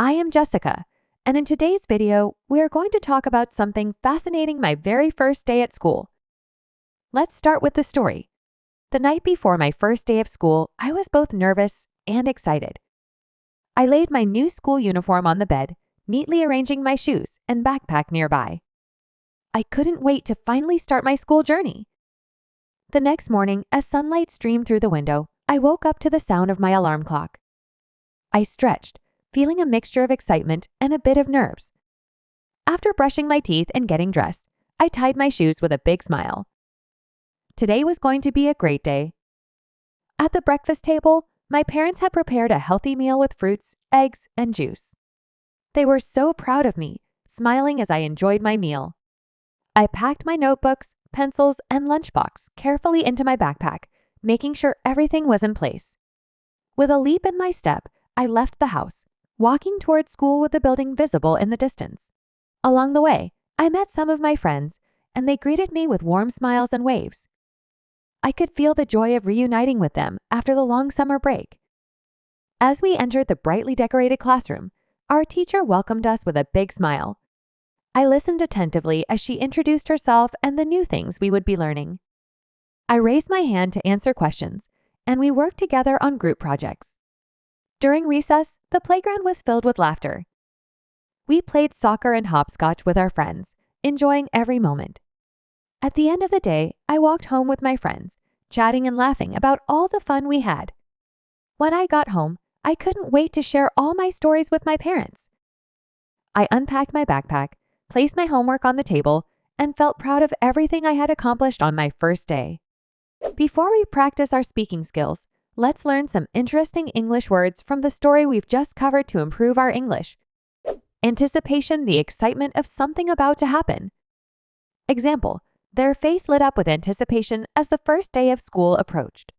I am Jessica, and in today's video, we are going to talk about something fascinating my very first day at school. Let's start with the story. The night before my first day of school, I was both nervous and excited. I laid my new school uniform on the bed, neatly arranging my shoes and backpack nearby. I couldn't wait to finally start my school journey. The next morning, as sunlight streamed through the window, I woke up to the sound of my alarm clock. I stretched, feeling a mixture of excitement and a bit of nerves. After brushing my teeth and getting dressed, I tied my shoes with a big smile. Today was going to be a great day. At the breakfast table, my parents had prepared a healthy meal with fruits, eggs, and juice. They were so proud of me, smiling as I enjoyed my meal. I packed my notebooks, pencils, and lunchbox carefully into my backpack, making sure everything was in place. With a leap in my step, I left the house, walking toward school with the building visible in the distance. Along the way, I met some of my friends, and they greeted me with warm smiles and waves. I could feel the joy of reuniting with them after the long summer break. As we entered the brightly decorated classroom, our teacher welcomed us with a big smile. I listened attentively as she introduced herself and the new things we would be learning. I raised my hand to answer questions, and we worked together on group projects. During recess, the playground was filled with laughter. We played soccer and hopscotch with our friends, enjoying every moment. At the end of the day, I walked home with my friends, chatting and laughing about all the fun we had. When I got home, I couldn't wait to share all my stories with my parents. I unpacked my backpack, placed my homework on the table, and felt proud of everything I had accomplished on my first day. Before we practice our speaking skills, let's learn some interesting English words from the story we've just covered to improve our English. Anticipation, the excitement of something about to happen. Example, their face lit up with anticipation as the first day of school approached.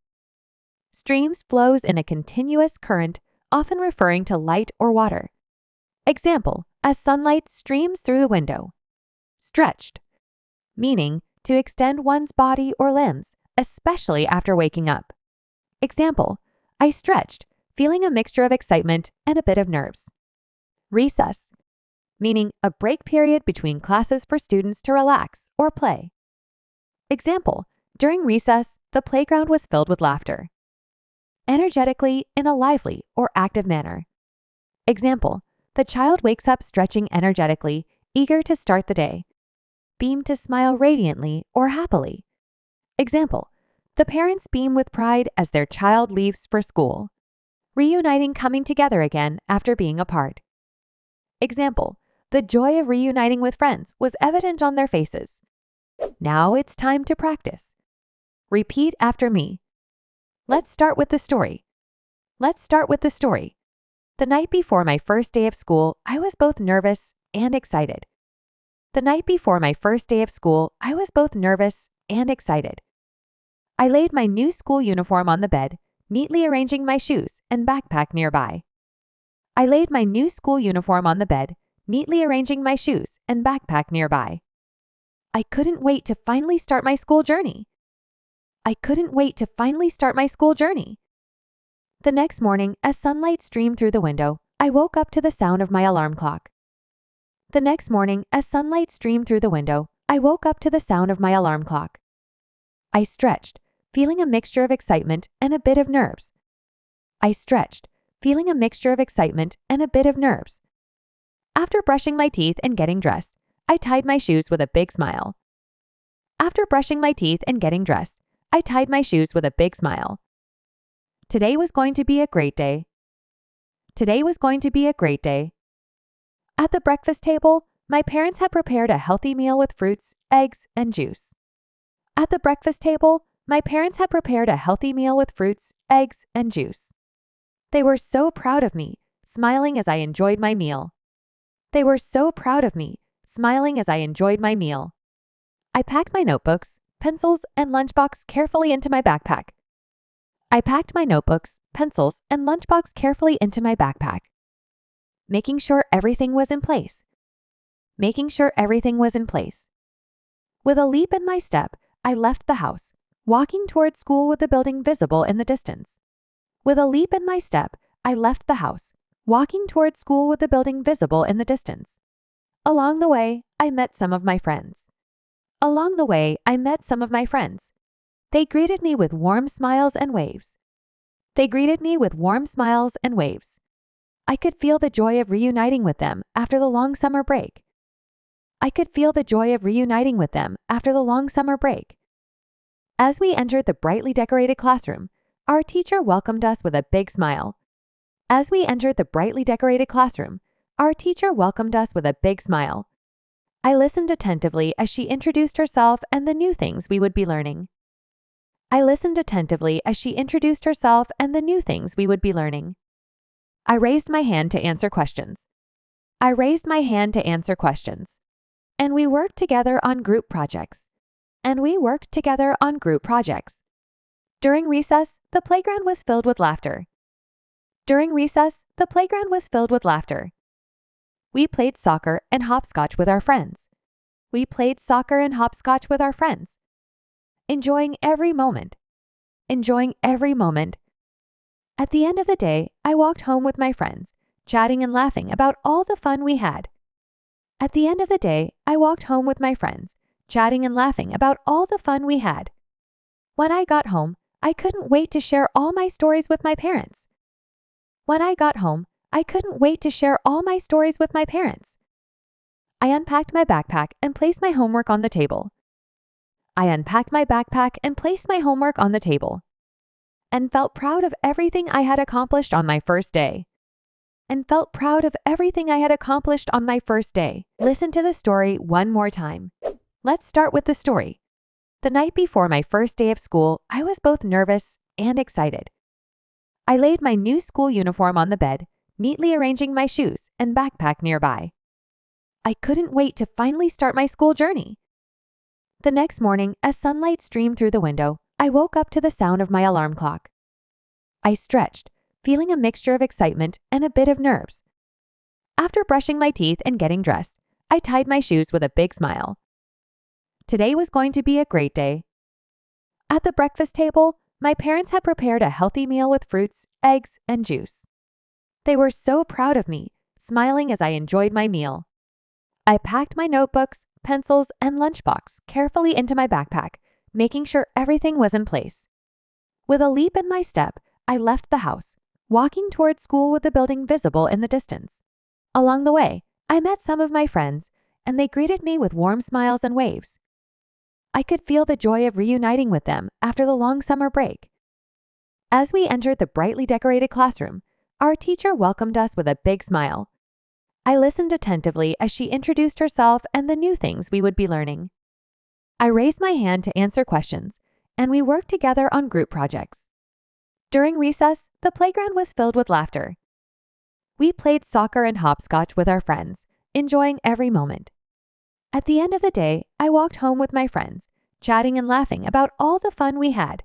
Streams flows in a continuous current, often referring to light or water. Example, as sunlight streams through the window. Stretched, meaning to extend one's body or limbs, especially after waking up. Example, I stretched, feeling a mixture of excitement and a bit of nerves. Recess, meaning a break period between classes for students to relax or play. Example, during recess, the playground was filled with laughter. Energetically, in a lively or active manner. Example, the child wakes up stretching energetically, eager to start the day. Beam to smile radiantly or happily. Example, the parents beam with pride as their child leaves for school. Reuniting, coming together again after being apart. Example, the joy of reuniting with friends was evident on their faces. Now it's time to practice. Repeat after me. Let's start with the story. The night before my first day of school, I was both nervous and excited. I laid my new school uniform on the bed, neatly arranging my shoes and backpack nearby. I couldn't wait to finally start my school journey. The next morning, as sunlight streamed through the window, I woke up to the sound of my alarm clock. I stretched, feeling a mixture of excitement and a bit of nerves. After brushing my teeth and getting dressed, I tied my shoes with a big smile. Today was going to be a great day. At the breakfast table, my parents had prepared a healthy meal with fruits, eggs, and juice. They were so proud of me, smiling as I enjoyed my meal. I packed my notebooks, pencils, and lunchbox carefully into my backpack. Making sure everything was in place. With a leap in my step, I left the house, walking toward school with the building visible in the distance. walking toward school with the building visible in the distance. Along the way, I met some of my friends. Along the way, I met some of my friends. They greeted me with warm smiles and waves. They greeted me with warm smiles and waves. I could feel the joy of reuniting with them after the long summer break. I could feel the joy of reuniting with them after the long summer break. As we entered the brightly decorated classroom, our teacher welcomed us with a big smile. As we entered the brightly decorated classroom, our teacher welcomed us with a big smile. I listened attentively as she introduced herself and the new things we would be learning. I listened attentively as she introduced herself and the new things we would be learning. I raised my hand to answer questions. I raised my hand to answer questions. And we worked together on group projects. And we worked together on group projects. During recess, the playground was filled with laughter. During recess, the playground was filled with laughter. We played soccer and hopscotch with our friends. We played soccer and hopscotch with our friends. Enjoying every moment. Enjoying every moment. At the end of the day, I walked home with my friends, chatting and laughing about all the fun we had. At the end of the day, I walked home with my friends, chatting and laughing about all the fun we had. When I got home, I couldn't wait to share all my stories with my parents. When I got home, I couldn't wait to share all my stories with my parents. I unpacked my backpack and placed my homework on the table. I unpacked my backpack and placed my homework on the table. And felt proud of everything I had accomplished on my first day. And felt proud of everything I had accomplished on my first day. Listen to the story one more time. Let's start with the story. The night before my first day of school, I was both nervous and excited. I laid my new school uniform on the bed, neatly arranging my shoes and backpack nearby. I couldn't wait to finally start my school journey. The next morning, as sunlight streamed through the window, I woke up to the sound of my alarm clock. I stretched, feeling a mixture of excitement and a bit of nerves. After brushing my teeth and getting dressed, I tied my shoes with a big smile. Today was going to be a great day. At the breakfast table, my parents had prepared a healthy meal with fruits, eggs, and juice. They were so proud of me, smiling as I enjoyed my meal. I packed my notebooks, pencils, and lunchbox carefully into my backpack, making sure everything was in place. With a leap in my step, I left the house, walking toward school with the building visible in the distance. Along the way, I met some of my friends, and they greeted me with warm smiles and waves. I could feel the joy of reuniting with them after the long summer break. As we entered the brightly decorated classroom, our teacher welcomed us with a big smile. I listened attentively as she introduced herself and the new things we would be learning. I raised my hand to answer questions, and we worked together on group projects. During recess, the playground was filled with laughter. We played soccer and hopscotch with our friends, enjoying every moment. At the end of the day, I walked home with my friends, chatting and laughing about all the fun we had.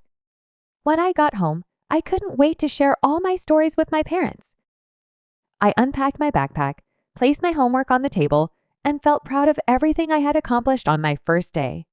When I got home, I couldn't wait to share all my stories with my parents. I unpacked my backpack, placed my homework on the table, and felt proud of everything I had accomplished on my first day.